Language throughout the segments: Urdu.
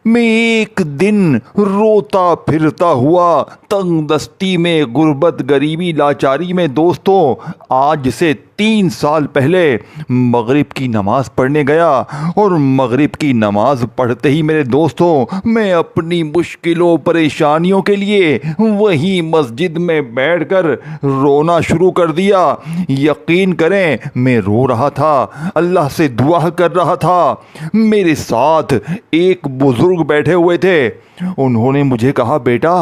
میں ایک دن روتا پھرتا ہوا تنگ دستی میں، غربت، غریبی، لاچاری میں دوستوں آج سے 3 سال پہلے مغرب کی نماز پڑھنے گیا، اور مغرب کی نماز پڑھتے ہی میرے دوستوں میں اپنی مشکلوں پریشانیوں کے لیے وہی مسجد میں بیٹھ کر رونا شروع کر دیا۔ یقین کریں میں رو رہا تھا، اللہ سے دعا کر رہا تھا۔ میرے ساتھ ایک بزرگ بیٹھے ہوئے تھے۔ انہوں نے مجھے کہا بیٹا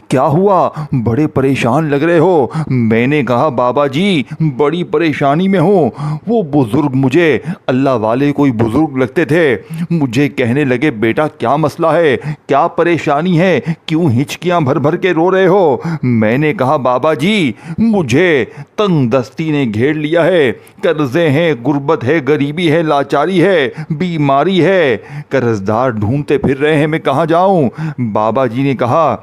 کیا ہوا، بڑے پریشان لگ رہے ہو۔ میں نے کہا بابا جی بڑی پریشانی میں ہوں۔ وہ بزرگ مجھے اللہ والے کوئی بزرگ لگتے تھے، مجھے کہنے لگے بیٹا کیا مسئلہ ہے، کیا پریشانی ہے، کیوں ہچکیاں بھر بھر کے رو رہے ہو۔ میں نے کہا بابا جی مجھے تنگ دستی نے گھیر لیا ہے، قرضے ہیں، غربت ہے، غریبی ہے، لاچاری ہے، بیماری ہے، قرض دار ڈھونڈتے پھر رہے ہیں، میں کہاں جاؤں۔ بابا جی نے کہا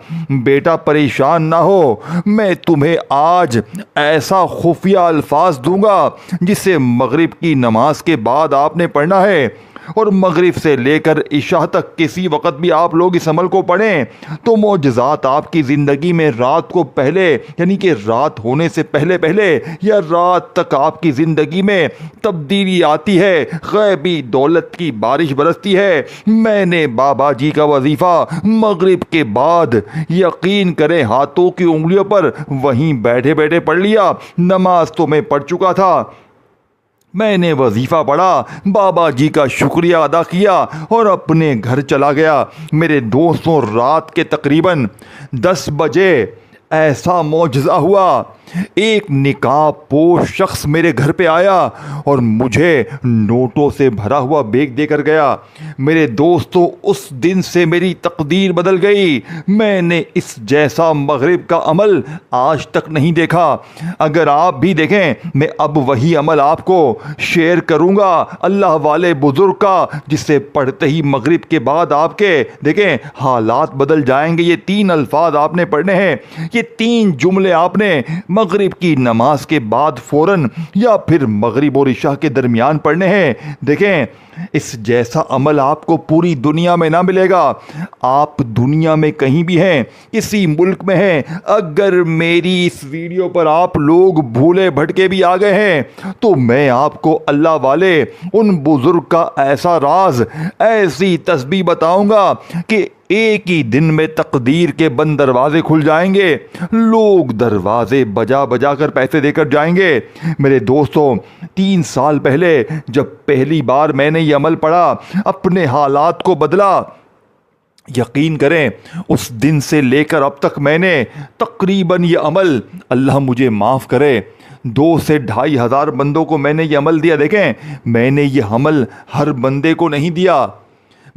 بیٹا پریشان نہ ہو، میں تمہیں آج ایسا خفیہ الفاظ دوں گا جسے مغرب کی نماز کے بعد آپ نے پڑھنا ہے، اور مغرب سے لے کر عشاء تک کسی وقت بھی آپ لوگ اس عمل کو پڑھیں تو معجزات آپ کی زندگی میں رات کو پہلے، یعنی کہ رات ہونے سے پہلے پہلے یا رات تک آپ کی زندگی میں تبدیلی آتی ہے، غیبی دولت کی بارش برستی ہے۔ میں نے بابا جی کا وظیفہ مغرب کے بعد یقین کریں ہاتھوں کی انگلیوں پر وہیں بیٹھے بیٹھے پڑھ لیا۔ نماز تو میں پڑھ چکا تھا، میں نے وظیفہ پڑھا، بابا جی کا شکریہ ادا کیا اور اپنے گھر چلا گیا۔ میرے دوستوں رات کے تقریباً 10 بجے ایسا معجزہ ہوا، ایک نقاب پوش شخص میرے گھر پہ آیا اور مجھے نوٹوں سے بھرا ہوا بیگ دے کر گیا۔ میرے دوستوں اس دن سے میری تقدیر بدل گئی۔ میں نے اس جیسا مغرب کا عمل آج تک نہیں دیکھا۔ اگر آپ بھی دیکھیں میں اب وہی عمل آپ کو شیئر کروں گا اللہ والے بزرگ کا، جس سے پڑھتے ہی مغرب کے بعد آپ کے دیکھیں حالات بدل جائیں گے۔ یہ 3 الفاظ آپ نے پڑھنے ہیں، یہ 3 جملے آپ نے مغرب کی نماز کے بعد فوراً یا پھر مغرب اور عشاء کے درمیان پڑھنے ہیں۔ دیکھیں اس جیسا عمل آپ کو پوری دنیا میں نہ ملے گا۔ آپ دنیا میں کہیں بھی ہیں، کسی ملک میں ہیں، اگر میری اس ویڈیو پر آپ لوگ بھولے بھٹکے بھی آ گئے ہیں تو میں آپ کو اللہ والے ان بزرگ کا ایسا راز، ایسی تسبیح بتاؤں گا کہ ایک ہی دن میں تقدیر کے بند دروازے کھل جائیں گے، لوگ دروازے بجا بجا کر پیسے دے کر جائیں گے۔ میرے دوستوں 3 سال پہلے جب پہلی بار میں نے یہ عمل پڑھا، اپنے حالات کو بدلا۔ یقین کریں اس دن سے لے کر اب تک میں نے تقریباً یہ عمل، اللہ مجھے معاف کرے، 2 سے 2,500 بندوں کو میں نے یہ عمل دیا۔ دیکھیں میں نے یہ عمل ہر بندے کو نہیں دیا،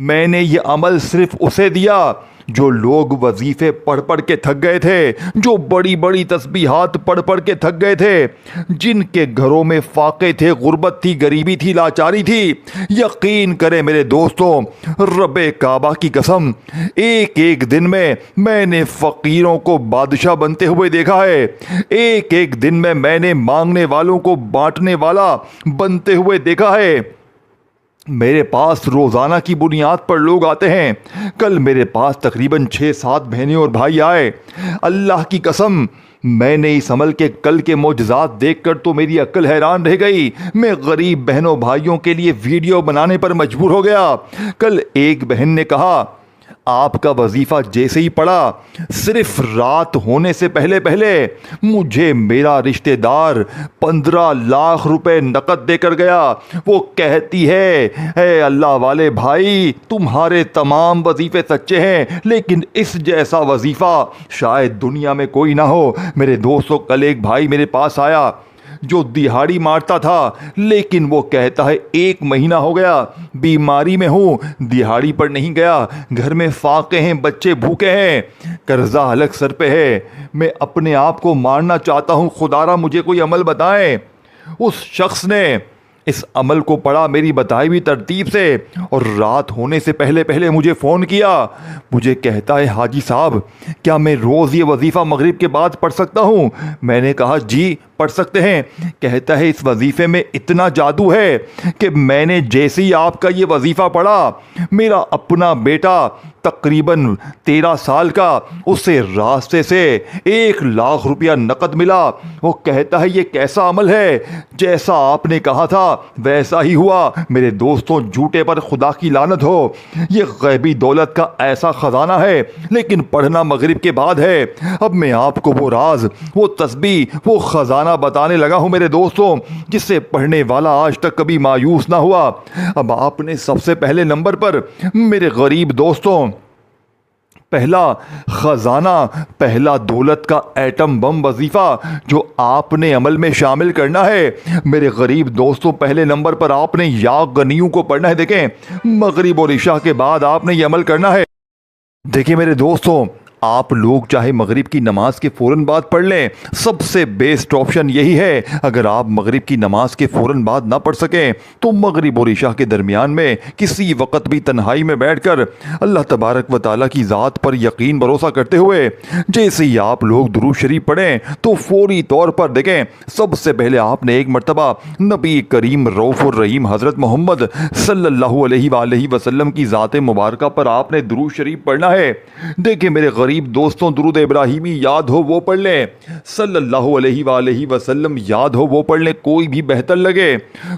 میں نے یہ عمل صرف اسے دیا جو لوگ وظیفے پڑھ پڑھ کے تھک گئے تھے، جو بڑی بڑی تسبیحات پڑھ پڑھ کے تھک گئے تھے، جن کے گھروں میں فاقے تھے، غربت تھی، غریبی تھی، لاچاری تھی۔ یقین کریں میرے دوستوں رب کعبہ کی قسم ایک ایک دن میں نے فقیروں کو بادشاہ بنتے ہوئے دیکھا ہے، ایک ایک دن میں نے مانگنے والوں کو بانٹنے والا بنتے ہوئے دیکھا ہے۔ میرے پاس روزانہ کی بنیاد پر لوگ آتے ہیں۔ کل میرے پاس تقریباً 6-7 بہنیں اور بھائی آئے۔ اللہ کی قسم میں نے اس عمل کے کل کے معجزات دیکھ کر تو میری عقل حیران رہ گئی۔ میں غریب بہنوں بھائیوں کے لیے ویڈیو بنانے پر مجبور ہو گیا۔ کل ایک بہن نے کہا آپ کا وظیفہ جیسے ہی پڑا، صرف رات ہونے سے پہلے پہلے مجھے میرا رشتہ دار 15 لاکھ روپے نقد دے کر گیا۔ وہ کہتی ہے اے اللہ والے بھائی تمہارے تمام وظیفے سچے ہیں، لیکن اس جیسا وظیفہ شاید دنیا میں کوئی نہ ہو۔ میرے دوستوں کل ایک بھائی میرے پاس آیا جو دہاڑی مارتا تھا، لیکن وہ کہتا ہے 1 مہینہ ہو گیا بیماری میں ہوں، دہاڑی پر نہیں گیا، گھر میں فاقے ہیں، بچے بھوکے ہیں، قرضہ الگ سر پہ ہے، میں اپنے آپ کو مارنا چاہتا ہوں، خدا را مجھے کوئی عمل بتائیں۔ اس شخص نے اس عمل کو پڑھا میری بتائی ہوئی ترتیب سے، اور رات ہونے سے پہلے پہلے مجھے فون کیا۔ مجھے کہتا ہے حاجی صاحب کیا میں روز یہ وظیفہ مغرب کے بعد پڑھ سکتا ہوں؟ میں نے کہا جی پڑھ سکتے ہیں. کہتا ہے اس وظیفے میں اتنا جادو ہے کہ میں نے جیسے ہی آپ کا یہ وظیفہ پڑھا, میرا اپنا بیٹا تقریباً 13 سال کا, اسے راستے سے 1,00,000 روپیہ نقد ملا. وہ کہتا ہے یہ کیسا عمل ہے, جیسا آپ نے کہا تھا ویسا ہی ہوا. میرے دوستوں, جھوٹے پر خدا کی لعنت ہو, یہ غیبی دولت کا ایسا خزانہ ہے, لیکن پڑھنا مغرب کے بعد ہے. اب میں آپ کو وہ راز, وہ تسبیح, وہ خزانہ بتانے لگا ہوں میرے دوستوں, جس سے پڑھنے والا آج تک کبھی مایوس نہ ہوا. اب آپ نے سب سے پہلے نمبر پر میرے غریب دوستوں پہلا خزانہ, پہلا دولت کا ایٹم بم وظیفہ جو آپ نے عمل میں شامل کرنا ہے میرے غریب دوستوں. پہلے نمبر پر آپ نے یا غنیوں کو پڑھنا ہے. دیکھیں, مغرب اور عشاء کے بعد آپ نے یہ عمل کرنا ہے. دیکھیں میرے دوستوں, آپ لوگ چاہے مغرب کی نماز کے فوراً بعد پڑھ لیں, سب سے بیسٹ آپشن یہی ہے. اگر آپ مغرب کی نماز کے فوراً بعد نہ پڑھ سکیں تو مغرب اور عشاء کے درمیان میں کسی وقت بھی تنہائی میں بیٹھ کر اللہ تبارک و تعالیٰ کی ذات پر یقین بھروسہ کرتے ہوئے جیسے ہی آپ لوگ درود شریف پڑھیں تو فوری طور پر دیکھیں, سب سے پہلے آپ نے ایک مرتبہ نبی کریم رؤوف الرحیم حضرت محمد صلی اللہ علیہ وآلہ وسلم کی ذات مبارکہ پر آپ نے درود شریف پڑھنا ہے. دیکھیں میرے غریب دوستوں, درود ابراہیمی یاد ہو وہ پڑھ لیں, صلی اللہ علیہ وآلہ وسلم یاد ہو وہ پڑھ لیں. کوئی بھی بہتر لگے,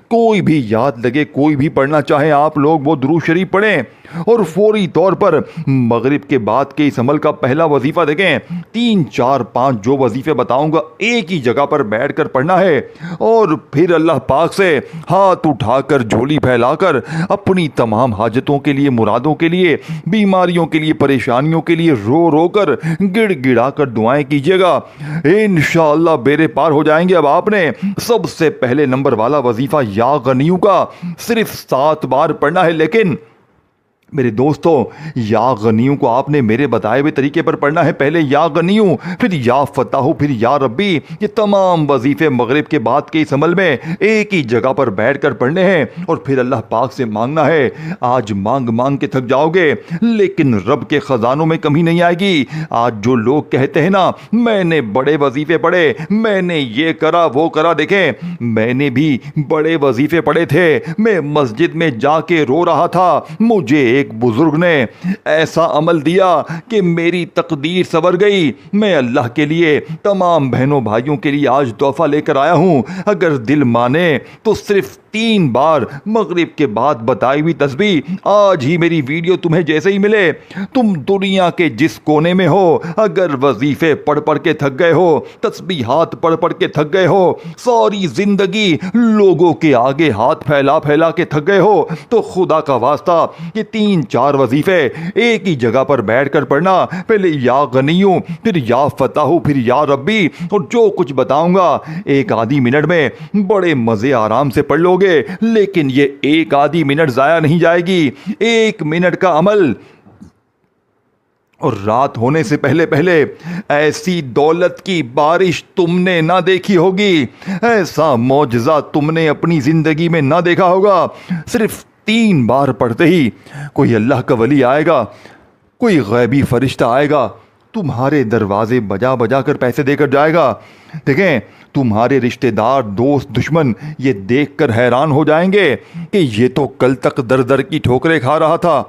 کوئی بھی یاد لگے, کوئی بھی پڑھنا چاہیں آپ لوگ وہ درود شریف پڑھیں. اور فوری طور پر مغرب کے بعد کے اس عمل کا پہلا وظیفہ دیکھیں, 3 4 5 جو وظیفے بتاؤں گا ایک ہی جگہ پر بیٹھ کر پڑھنا ہے, اور پھر اللہ پاک سے ہاتھ اٹھا کر جھولی پھیلا کر اپنی تمام حاجتوں کے لیے, مرادوں کے لیے, بیماریوں کے لیے, پریشانیوں کے لیے رو رو کر, گڑ گڑا کر دعائیں کیجیے گا. انشاءاللہ بیڑے پار ہو جائیں گے. اب آپ نے سب سے پہلے نمبر والا وظیفہ یا غنیوں کا صرف 7 بار پڑھنا ہے. لیکن میرے دوستوں, یا غنیوں کو آپ نے میرے بتائے ہوئے طریقے پر پڑھنا ہے. پہلے یا غنیوں, پھر یا فتح, پھر یا ربی. یہ تمام وظیفے مغرب کے بعد کے اس عمل میں ایک ہی جگہ پر بیٹھ کر پڑھنے ہیں, اور پھر اللہ پاک سے مانگنا ہے. آج مانگ مانگ کے تھک جاؤ گے, لیکن رب کے خزانوں میں کمی نہیں آئے گی. آج جو لوگ کہتے ہیں نا میں نے بڑے وظیفے پڑھے, میں نے یہ کرا وہ کرا, دیکھیں میں نے بھی بڑے وظیفے پڑھے تھے. میں مسجد میں جا کے رو رہا تھا, مجھے ایک بزرگ نے ایسا عمل دیا کہ میری تقدیر سنور گئی. میں اللہ کے لیے تمام بہنوں بھائیوں کے لیے آج تحفہ لے کر آیا ہوں. اگر دل مانے تو صرف 3 بار مغرب کے بعد بتائی ہوئی تسبیح آج ہی میری ویڈیو تمہیں جیسے ہی ملے, تم دنیا کے جس کونے میں ہو, اگر وظیفے پڑھ پڑھ کے تھک گئے ہو, تسبیحات پڑھ پڑھ کے تھک گئے ہو, ساری زندگی لوگوں کے آگے ہاتھ پھیلا پھیلا کے تھک گئے ہو, تو خدا کا واسطہ یہ 3 4 وظیفے ایک ہی جگہ پر بیٹھ کر پڑھنا. پہلے یا غنیوں, پھر یا فتح, پھر یا ربی, اور جو کچھ بتاؤں گا 1 آدھی منٹ میں بڑے مزے آرام سے پڑھ لو گے. لیکن یہ 1 آدھی منٹ ضائع نہیں جائے گی, 1 منٹ کا عمل. اور رات ہونے سے پہلے پہلے ایسی دولت کی بارش تم نے نہ دیکھی ہوگی, ایسا معجزہ تم نے اپنی زندگی میں نہ دیکھا ہوگا. صرف 3 بار پڑھتے ہی کوئی اللہ کا ولی آئے گا, کوئی غیبی فرشتہ آئے گا, تمہارے دروازے بجا بجا کر پیسے دے کر جائے گا. دیکھیں تمہارے رشتہ دار, دوست, دشمن یہ دیکھ کر حیران ہو جائیں گے کہ یہ تو کل تک در در کی ٹھوکریں کھا رہا تھا,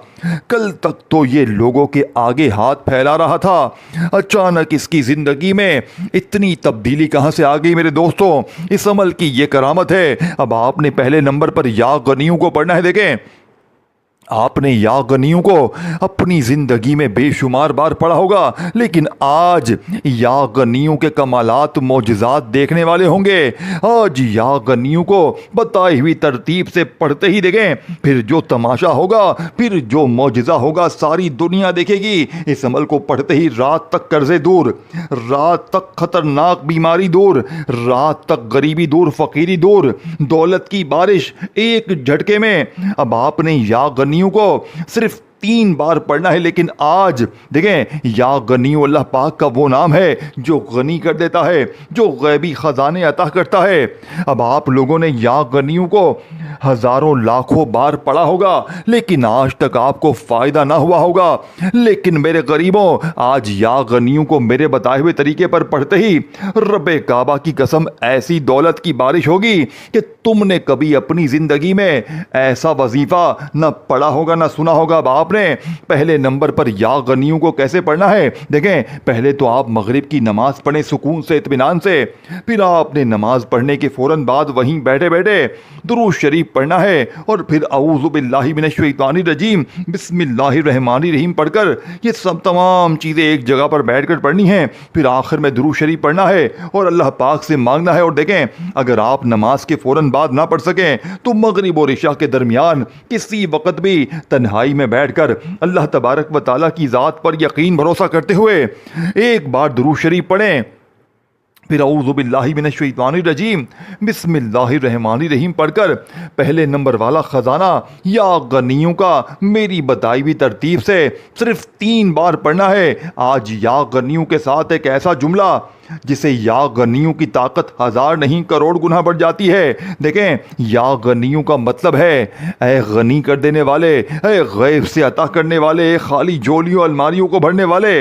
کل تک تو یہ لوگوں کے آگے ہاتھ پھیلا رہا تھا, اچانک اس کی زندگی میں اتنی تبدیلی کہاں سے آ گئی. میرے دوستوں, اس عمل کی یہ کرامت ہے. اب آپ نے پہلے نمبر پر یا غنیوں کو پڑھنا ہے. دیکھیں آپ نے یا غنیوں کو اپنی زندگی میں بے شمار بار پڑھا ہوگا, لیکن آج یا غنیوں کے کمالات, معجزات دیکھنے والے ہوں گے. آج یا غنیوں کو بتائی ہوئی ترتیب سے پڑھتے ہی دیکھیں, پھر جو تماشا ہوگا, پھر جو معجزہ ہوگا ساری دنیا دیکھے گی. اس عمل کو پڑھتے ہی رات تک قرضے دور, رات تک خطرناک بیماری دور, رات تک غریبی دور, فقیری دور, دولت کی بارش ایک جھٹکے میں. اب آپ نے یا غنیوں کو صرف 3 بار پڑھنا ہے، لیکن آج دیکھیں یا غنیو اللہ پاک کا وہ نام ہے جو غنی کر دیتا ہے، جو غیبی خزانے عطا کرتا ہے۔ اب آپ لوگوں نے یا غنیو کو ہزاروں لاکھوں بار پڑھا ہوگا لیکن آج تک آپ کو فائدہ نہ ہوا ہوگا، لیکن میرے غریبوں آج یا غنیوں کو میرے بتائے ہوئے طریقے پر پڑھتے ہی رب کعبہ کی قسم ایسی دولت کی بارش ہوگی کہ تم نے کبھی اپنی زندگی میں ایسا وظیفہ نہ پڑھا ہوگا نہ سنا ہوگا۔ اب آپ نے پہلے نمبر پر یا غنیوں کو کیسے پڑھنا ہے دیکھیں، پہلے تو آپ مغرب کی نماز پڑھیں سکون سے، اطمینان سے، پھر آپ نے نماز پڑھنے کے فوراً بعد وہیں بیٹھے بیٹھے درود شریف پڑھنا ہے، اور پھر اعوذ باللہ من الشیطان الرجیم بسم اللہ الرحمن الرحیم پڑھ کر یہ سب تمام چیزیں ایک جگہ پر بیٹھ کر پڑھنی ہیں، پھر آخر میں درود شریف پڑھنا ہے اور اللہ پاک سے مانگنا ہے۔ اور دیکھیں اگر آپ نماز کے فوراً بعد نہ پڑھ سکیں تو مغرب اور عشاء کے درمیان کسی وقت بھی تنہائی میں بیٹھ کر اللہ تبارک و تعالیٰ کی ذات پر یقین بھروسہ کرتے ہوئے ایک بار درود شریف پڑھیں، پھر اعوذ باللہ من الشیطان الرجیم بسم اللہ الرحمن الرحیم پڑھ کر پہلے نمبر والا خزانہ یا غنیوں کا میری بتائی ہوئی ترتیب سے صرف 3 بار پڑھنا ہے۔ آج یا غنیوں کے ساتھ ایک ایسا جملہ جسے یا غنیوں کی طاقت 1000 نہیں کروڑ گنا بڑھ جاتی ہے۔ دیکھیں یا غنیوں کا مطلب ہے اے غنی کر دینے والے، اے غیب سے عطا کرنے والے، اے خالی جولیوں الماریوں کو بھرنے والے۔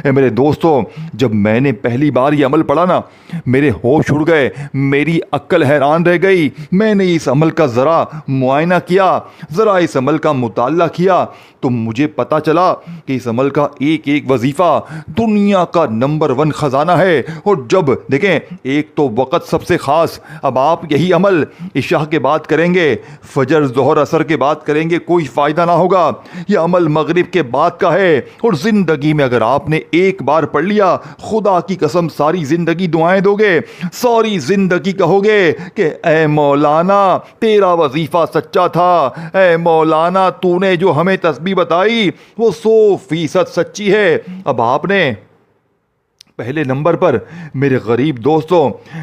اے میرے دوستو، جب میں نے پہلی بار یہ عمل پڑھا نا میرے ہوش اڑ گئے، میری عقل حیران رہ گئی۔ میں نے اس عمل کا ذرا معائنہ کیا، ذرا اس عمل کا مطالعہ کیا تو مجھے پتا چلا کہ اس عمل کا ایک ایک وظیفہ دنیا کا نمبر 1 خزانہ ہے۔ اور جب دیکھیں ایک تو وقت سب سے خاص، اب آپ یہی عمل عشاء کے بعد کریں گے، فجر ظہر عصر کے بعد کریں گے، کوئی فائدہ نہ ہوگا۔ یہ عمل مغرب کے بعد کا ہے، اور زندگی میں اگر آپ نے ایک بار پڑھ لیا خدا کی قسم ساری زندگی دعائیں دو گے، ساری زندگی کہو گے کہ اے مولانا تیرا وظیفہ سچا تھا، اے مولانا تو نے جو ہمیں تسبیح بتائی وہ 100% سچی ہے۔ اب آپ نے پہلے نمبر پر میرے غریب دوستوں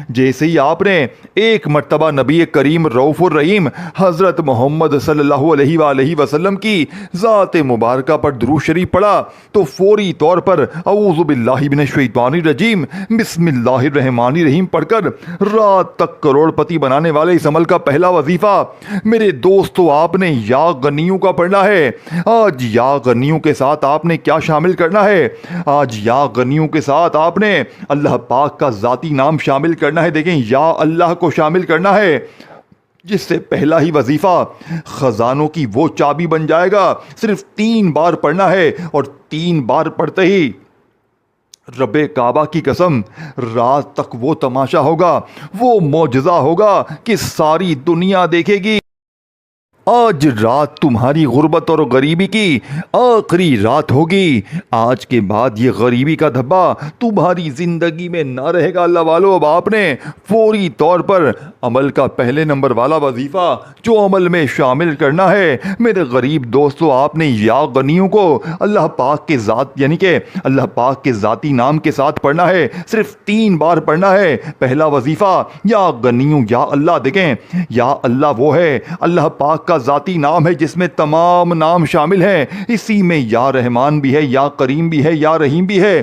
جیسے ہی آپ نے ایک مرتبہ نبی کریم رؤوف الرحیم حضرت محمد صلی اللہ علیہ وآلہ وسلم کی ذات مبارکہ پر درود شریف پڑھا تو فوری طور پر اعوذ باللہ من الشیطان الرجیم بسم اللہ الرحمن الرحیم پڑھ کر رات تک کروڑ پتی بنانے والے اس عمل کا پہلا وظیفہ میرے دوستوں آپ نے یا غنیوں کا پڑھنا ہے۔ آج یا غنیوں کے ساتھ آپ نے کیا شامل کرنا ہے؟ آج یا غنیوں کے ساتھ آپ نے اللہ پاک کا ذاتی نام شامل کرنا ہے۔ دیکھیں یا اللہ کو شامل کرنا ہے جس سے پہلا ہی وظیفہ خزانوں کی وہ چابی بن جائے گا۔ صرف 3 بار پڑھنا ہے اور 3 بار پڑھتے ہی رب کعبہ کی قسم رات تک وہ تماشا ہوگا، وہ معجزہ ہوگا کہ ساری دنیا دیکھے گی۔ آج رات تمہاری غربت اور غریبی کی آخری رات ہوگی، آج کے بعد یہ غریبی کا دھبا تمہاری زندگی میں نہ رہے گا۔ اللہ والو اب آپ نے فوری طور پر عمل کا پہلے نمبر والا وظیفہ جو عمل میں شامل کرنا ہے میرے غریب دوستو، آپ نے یا غنیوں کو اللہ پاک کے ذات یعنی کہ اللہ پاک کے ذاتی نام کے ساتھ پڑھنا ہے۔ صرف 3 بار پڑھنا ہے۔ پہلا وظیفہ یا غنیوں یا اللہ۔ دیکھیں یا اللہ وہ ہے اللہ پاک کا ذاتی نام ہے جس میں تمام نام شامل ہیں، اسی میں یا رحمان بھی ہے، یا کریم بھی ہے، یا رحیم بھی ہے،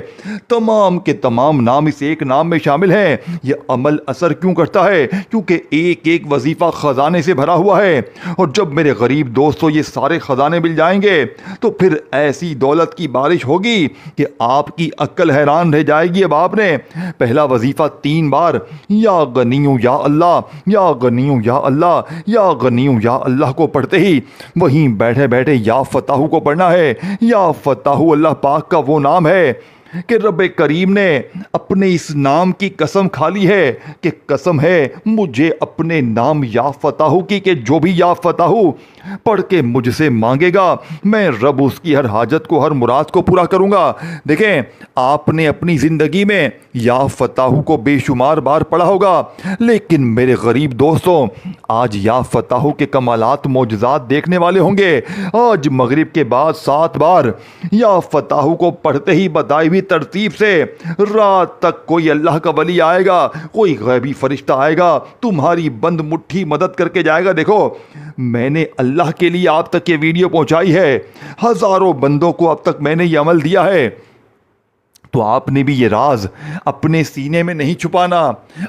تمام کے تمام نام اس ایک نام میں شامل ہیں۔ یہ عمل اثر کیوں کرتا ہے؟ کیونکہ ایک ایک وظیفہ خزانے سے بھرا ہوا ہے، اور جب میرے غریب دوستو یہ سارے خزانے مل جائیں گے تو پھر ایسی دولت کی بارش ہوگی کہ آپ کی عقل حیران رہ جائے گی۔ اب آپ نے پہلا وظیفہ 3 بار یا غنیوں یا اللہ، یا غنیوں یا اللہ، یا غنیوں یا اللہ کو پڑھتے ہی وہیں بیٹھے بیٹھے یا فتح کو پڑھنا ہے۔ یا فتح اللہ پاک کا وہ نام ہے کہ رب کریم نے اپنے اس نام کی قسم کھا لی ہے کہ قسم ہے مجھے اپنے نام یا فتح کی کہ جو بھی یا فتح پڑھ کے مجھ سے مانگے گا میں رب اس کی ہر حاجت کو ہر مراد کو پورا کروں گا۔ دیکھیں آپ نے اپنی زندگی میں یا فتح کو بے شمار بار پڑھا ہوگا، لیکن میرے غریب دوستوں آج یا فتح کے کمالات معجزات دیکھنے والے ہوں گے۔ آج مغرب کے بعد 7 بار یا فتح کو پڑھتے ہی بتائی ہوئی ترتیب سے رات تک کوئی اللہ کا ولی آئے گا, کوئی غیبی فرشتہ آئے گا, تمہاری بند مٹھی مدد کر کے جائے گا. دیکھو میں نے اللہ کے لیے آپ تک یہ ویڈیو پہنچائی ہے, ہزاروں بندوں کو اب تک میں نے یہ عمل دیا ہے, تو آپ نے بھی یہ راز اپنے سینے میں نہیں چھپانا,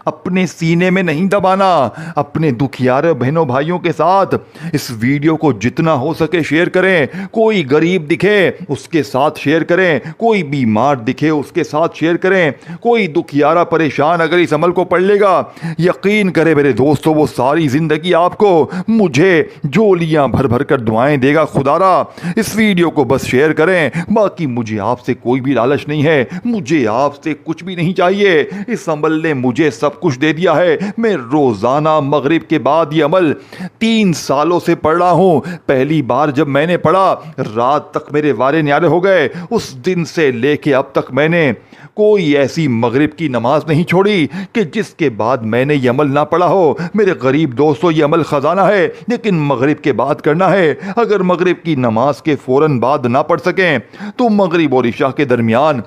اپنے سینے میں نہیں دبانا. اپنے دکھیارے بہنوں بھائیوں کے ساتھ اس ویڈیو کو جتنا ہو سکے شیئر کریں. کوئی غریب دکھے اس کے ساتھ شیئر کریں, کوئی بیمار دکھے اس کے ساتھ شیئر کریں, کوئی دکھیارا پریشان اگر اس عمل کو پڑھ لے گا, یقین کرے میرے دوستو وہ ساری زندگی آپ کو مجھے جولیاں بھر بھر کر دعائیں دے گا. خدا را اس ویڈیو کو بس شیئر کریں. باقی مجھے آپ سے کوئی بھی لالچ نہیں ہے, مجھے آپ سے کچھ بھی نہیں چاہیے. اس عمل نے مجھے سب کچھ دے دیا ہے. میں روزانہ مغرب کے بعد یہ عمل 3 سالوں سے پڑھ رہا ہوں. پہلی بار جب میں نے پڑھا رات تک میرے وارے نیارے ہو گئے. اس دن سے لے کے اب تک میں نے کوئی ایسی مغرب کی نماز نہیں چھوڑی کہ جس کے بعد میں نے یہ عمل نہ پڑھا ہو. میرے غریب دوستو یہ عمل خزانہ ہے, لیکن مغرب کے بعد کرنا ہے. اگر مغرب کی نماز کے فوراً بعد نہ پڑھ سکیں تو مغرب اور عشاء کے درمیان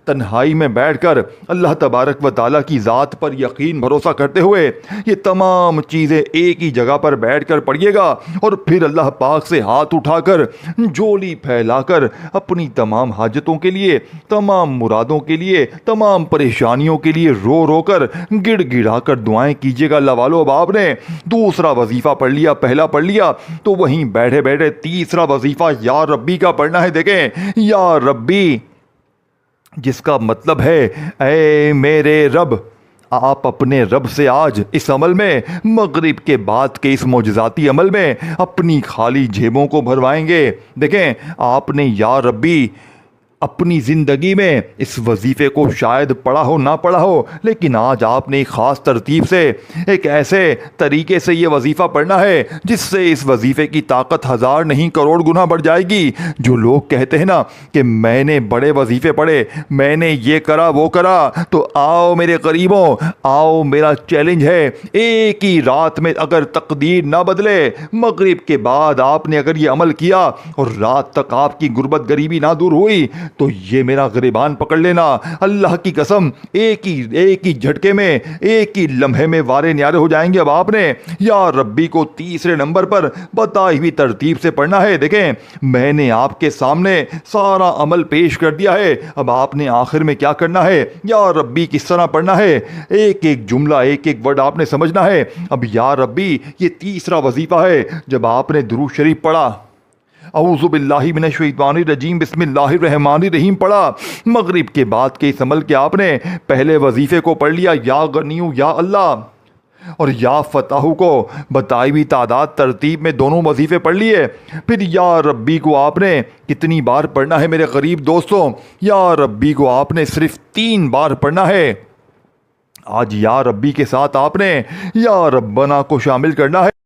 تنہائی میں بیٹھ کر اللہ تبارک و تعالیٰ کی ذات پر یقین بھروسہ کرتے ہوئے یہ تمام چیزیں ایک ہی جگہ پر بیٹھ کر پڑھیے گا, اور پھر اللہ پاک سے ہاتھ اٹھا کر جولی پھیلا کر اپنی تمام حاجتوں کے لیے, تمام مرادوں کے لیے, تمام پریشانیوں کے لیے رو رو کر گڑ گڑا کر دعائیں کیجیے گا. اللہ والو اب آپ نے دوسرا وظیفہ پڑھ لیا, پہلا پڑھ لیا, تو وہیں بیٹھے بیٹھے تیسرا وظیفہ یا ربی کا پڑھنا ہے. دیکھیں یا ربی جس کا مطلب ہے اے میرے رب. آپ اپنے رب سے آج اس عمل میں, مغرب کے بعد کے اس معجزاتی عمل میں اپنی خالی جیبوں کو بھروائیں گے. دیکھیں آپ نے یا ربی اپنی زندگی میں اس وظیفے کو شاید پڑھا ہو نہ پڑھا ہو, لیکن آج آپ نے ایک خاص ترتیب سے ایک ایسے طریقے سے یہ وظیفہ پڑھنا ہے جس سے اس وظیفے کی طاقت 1000 نہیں کروڑ گنا بڑھ جائے گی. جو لوگ کہتے ہیں نا کہ میں نے بڑے وظیفے پڑھے, میں نے یہ کرا وہ کرا, تو آؤ میرے قریبوں, آؤ میرا چیلنج ہے, ایک ہی رات میں اگر تقدیر نہ بدلے, مغرب کے بعد آپ نے اگر یہ عمل کیا اور رات تک آپ کی غربت غریبی نہ دور ہوئی, تو یہ میرا گریبان پکڑ لینا, اللہ کی قسم ایک ہی جھٹکے میں, ایک ہی لمحے میں وارے نیارے ہو جائیں گے. اب آپ نے یا ربی کو تیسرے نمبر پر بتائی ہوئی ترتیب سے پڑھنا ہے. دیکھیں میں نے آپ کے سامنے سارا عمل پیش کر دیا ہے, اب آپ نے آخر میں کیا کرنا ہے, یا ربی کس طرح پڑھنا ہے, ایک ایک جملہ ایک ایک ورڈ آپ نے سمجھنا ہے. اب یا ربی یہ تیسرا وظیفہ ہے. جب آپ نے درود شریف پڑھا, اعوذ باللہ من الشیطان الرجیم, بسم اللہ الرحمن الرحیم پڑھا, مغرب کے بعد کے اس عمل کے آپ نے پہلے وظیفے کو پڑھ لیا یا غنیو یا اللہ, اور یا فتح کو بتائی ہوئی تعداد ترتیب میں دونوں وظیفے پڑھ لیے. پھر یا ربی کو آپ نے کتنی بار پڑھنا ہے میرے غریب دوستوں, یا ربی کو آپ نے صرف 3 بار پڑھنا ہے. آج یا ربی کے ساتھ آپ نے یا ربنا کو شامل کرنا ہے.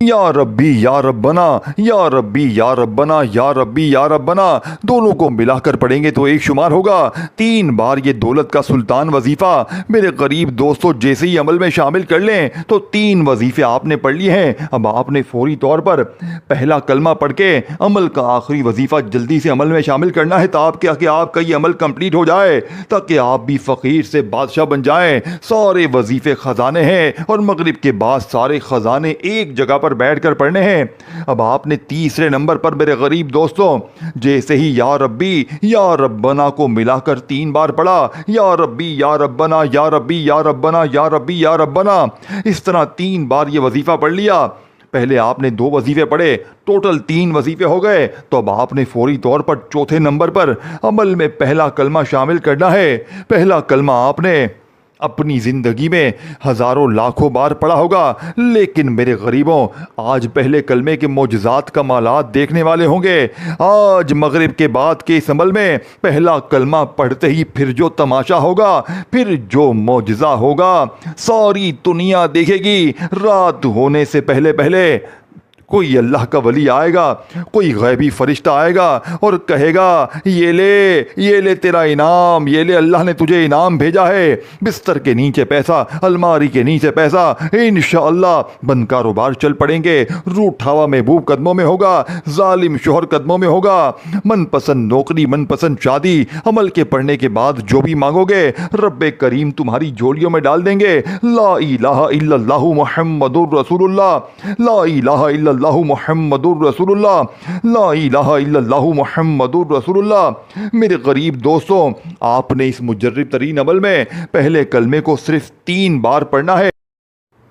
یا ربی یا ربنا, یا ربی یا ربنا, یا ربی یا ربنا, دونوں کو ملا کر پڑھیں گے تو ایک شمار ہوگا. 3 بار یہ دولت کا سلطان وظیفہ میرے غریب دوستو جیسے ہی عمل میں شامل کر لیں تو 3 وظیفے آپ نے پڑھ لیے ہیں. اب آپ نے فوری طور پر پہلا کلمہ پڑھ کے عمل کا آخری وظیفہ جلدی سے عمل میں شامل کرنا ہے, تاکہ آپ کا یہ عمل کمپلیٹ ہو جائے, تاکہ آپ بھی فقیر سے بادشاہ بن جائیں. سارے وظیفے خزانے ہیں, اور مغرب کے بعد سارے خزانے ایک جگہ پر بیٹھ کر پڑھنے ہیں. اب آپ نے تیسرے نمبر پر میرے غریب دوستوں جیسے ہی یا ربی یا ربنا کو ملا کر 3 بار پڑھا, یا ربی یا ربنا, یا ربی یا ربنا, یا ربی یا ربنا, اس طرح 3 بار یہ وظیفہ پڑھ لیا. پہلے آپ نے 2 وظیفے پڑھے, ٹوٹل 3 وظیفے ہو گئے. تو اب آپ نے فوری طور پر چوتھے نمبر پر عمل میں پہلا کلمہ شامل کرنا ہے. پہلا کلمہ آپ نے اپنی زندگی میں ہزاروں لاکھوں بار پڑھا ہوگا, لیکن میرے غریبوں آج پہلے کلمے کے معجزات کمالات دیکھنے والے ہوں گے. آج مغرب کے بعد کے اس عمل میں پہلا کلمہ پڑھتے ہی پھر جو تماشا ہوگا, پھر جو معجزہ ہوگا, ساری دنیا دیکھے گی. رات ہونے سے پہلے کوئی اللہ کا ولی آئے گا، کوئی غیبی فرشتہ آئے گا اور کہے گا یہ لے تیرا انعام، یہ لے اللہ نے تجھے انعام بھیجا ہے، بستر کے نیچے پیسہ، الماری کے نیچے پیسہ، انشاءاللہ بند کاروبار چل پڑیں گے، روٹھا ہوا محبوب قدموں میں ہوگا، ظالم شوہر قدموں میں ہوگا، من پسند نوکری، من پسند شادی، عمل کے پڑھنے کے بعد جو بھی مانگو گے رب کریم تمہاری جھولیوں میں ڈال دیں گے۔ لا الہ الا اللہ محمد الرسول اللہ، لا الہ الا اللہ محمد الرسول اللہ، لا الہ الا اللہ محمد الرسول اللہ۔ میرے غریب دوستوں، آپ نے اس مجرب ترین عمل میں پہلے کلمے کو صرف 3 بار پڑھنا ہے۔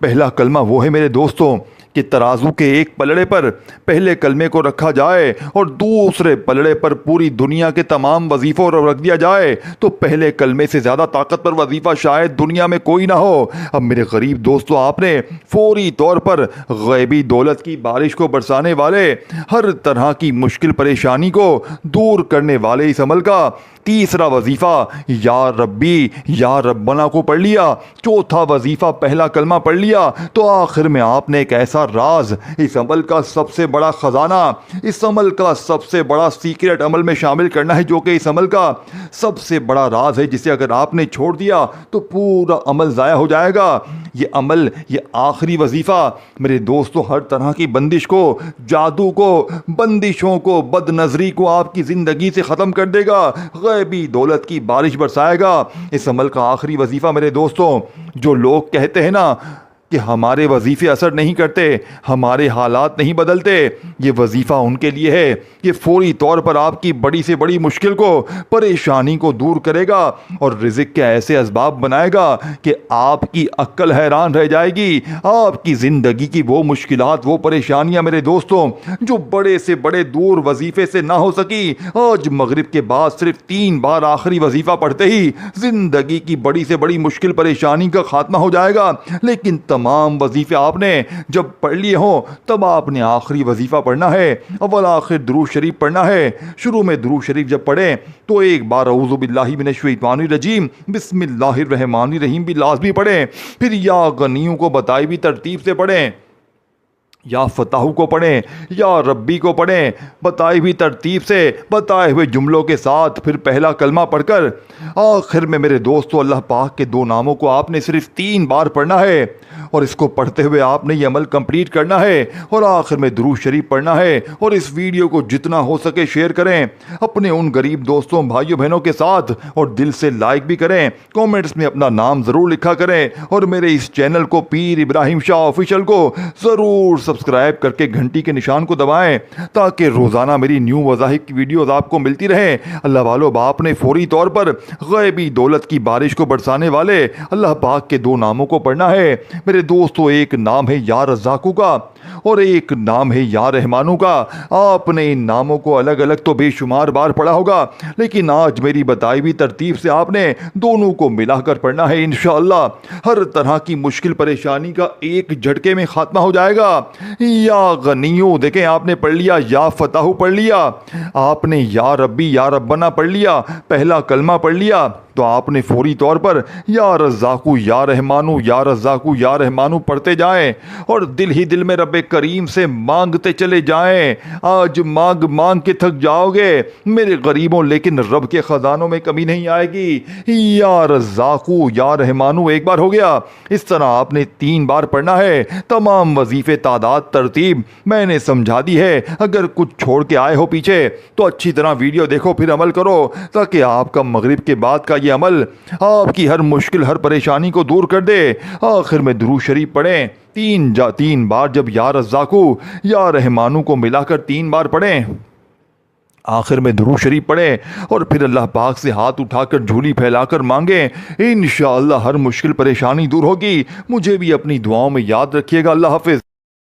پہلا کلمہ وہ ہے میرے دوستوں کہ ترازو کے ایک پلڑے پر پہلے کلمے کو رکھا جائے اور دوسرے پلڑے پر پوری دنیا کے تمام وظیفوں کو رکھ دیا جائے تو پہلے کلمے سے زیادہ طاقت پر وظیفہ شاید دنیا میں کوئی نہ ہو۔ اب میرے غریب دوستو، آپ نے فوری طور پر غیبی دولت کی بارش کو برسانے والے، ہر طرح کی مشکل پریشانی کو دور کرنے والے اس عمل کا تیسرا وظیفہ یا ربی یا ربنا کو پڑھ لیا، چوتھا وظیفہ پہلا کلمہ پڑھ لیا، تو آخر میں آپ نے ایک ایسا راز، اس عمل کا سب سے بڑا خزانہ، اس عمل کا سب سے بڑا سیکرٹ عمل میں شامل کرنا ہے، جو کہ اس عمل کا سب سے بڑا راز ہے، جسے اگر آپ نے چھوڑ دیا تو پورا عمل ضائع ہو جائے گا۔ یہ عمل، یہ آخری وظیفہ میرے دوستو ہر طرح کی بندش کو، جادو کو، بندشوں کو، بد نظری کو آپ کی زندگی سے ختم کر دے گا، غیبی دولت کی بارش برسائے گا۔ اس عمل کا آخری وظیفہ میرے دوستوں، جو لوگ کہتے ہیں نا کہ ہمارے وظیفے اثر نہیں کرتے، ہمارے حالات نہیں بدلتے، یہ وظیفہ ان کے لیے ہے۔ یہ فوری طور پر آپ کی بڑی سے بڑی مشکل کو، پریشانی کو دور کرے گا اور رزق کے ایسے اسباب بنائے گا کہ آپ کی عقل حیران رہ جائے گی۔ آپ کی زندگی کی وہ مشکلات، وہ پریشانیاں میرے دوستوں جو بڑے سے بڑے دور وظیفے سے نہ ہو سکی، آج مغرب کے بعد صرف 3 بار آخری وظیفہ پڑھتے ہی زندگی کی بڑی سے بڑی مشکل پریشانی کا خاتمہ ہو جائے گا۔ لیکن تمام وظیفے آپ نے جب پڑھ لیے ہوں تب آپ نے آخری وظیفہ پڑھنا ہے، اول آخر درود شریف پڑھنا ہے۔ شروع میں درود شریف جب پڑھیں تو ایک بار اعوذ باللہ من الشیطان الرجیم بسم اللہ الرحمن الرحیم بھی لازمی پڑھیں، پھر یا غنیوں کو بتائی بھی ترتیب سے پڑھیں، یا فتح کو پڑھیں، یا ربی کو پڑھیں بتائی ہوئی ترتیب سے، بتائے ہوئے جملوں کے ساتھ، پھر پہلا کلمہ پڑھ کر آخر میں میرے دوستو اللہ پاک کے 2 ناموں کو آپ نے صرف 3 بار پڑھنا ہے، اور اس کو پڑھتے ہوئے آپ نے یہ عمل کمپلیٹ کرنا ہے، اور آخر میں درود شریف پڑھنا ہے۔ اور اس ویڈیو کو جتنا ہو سکے شیئر کریں اپنے ان غریب دوستوں، بھائیوں بہنوں کے ساتھ، اور دل سے لائک بھی کریں، کومنٹس میں اپنا نام ضرور لکھا کریں، اور میرے اس چینل کو پیر ابراہیم شاہ آفیشل کو ضرور سبسکرائب کر کے گھنٹی کے نشان کو دبائیں تاکہ روزانہ میری نیو وظائف کی ویڈیوز آپ کو ملتی رہیں۔ اللہ والو، باپ نے فوری طور پر غیبی دولت کی بارش کو برسانے والے اللہ پاک کے 2 ناموں کو پڑھنا ہے میرے دوستو۔ ایک نام ہے یا رزاقو کا اور ایک نام ہے یا رحمانو کا۔ آپ نے ان ناموں کو الگ الگ تو بے شمار بار پڑھا ہوگا، لیکن آج میری بتائی ہوئی ترتیب سے آپ نے دونوں کو ملا کر پڑھنا ہے۔ انشاءاللہ ہر طرح کی مشکل پریشانی کا ایک جھٹکے میں خاتمہ ہو جائے گا۔ یا غنیوں، دیکھیں آپ نے پڑھ لیا، یا فتح پڑھ لیا، آپ نے یا ربی یا ربنا پڑھ لیا، پہلا کلمہ پڑھ لیا، تو آپ نے فوری طور پر یا رزاقو یا رحمانو یا رزاقو یا رحمانو پڑھتے جائیں اور دل ہی دل میں رب کریم سے مانگتے چلے جائیں۔ آج مانگ مانگ کے تھک جاؤ گے میرے غریبوں، لیکن رب کے خزانوں میں کمی نہیں آئے گی۔ یا رزاقو یا رحمانو ایک بار ہو گیا، اس طرح آپ نے 3 بار پڑھنا ہے۔ تمام وظیفے، تعداد، ترتیب میں نے سمجھا دی ہے، اگر کچھ چھوڑ کے آئے ہو پیچھے تو اچھی طرح ویڈیو دیکھو پھر عمل کرو، تاکہ آپ کا مغرب کے بعد کا یہ عمل آپ کی ہر مشکل، ہر پریشانی کو دور کر دے۔ آخر میں درود شریف پڑھیں 3 بار، جب یا رزاقو یا رحمانو کو ملا کر 3 بار پڑھیں، آخر میں درود شریف پڑھیں اور پھر اللہ پاک سے ہاتھ اٹھا کر جھولی پھیلا کر مانگیں، انشاءاللہ ہر مشکل پریشانی دور ہوگی۔ مجھے بھی اپنی دعاؤں میں یاد رکھیے گا۔ اللہ حافظ۔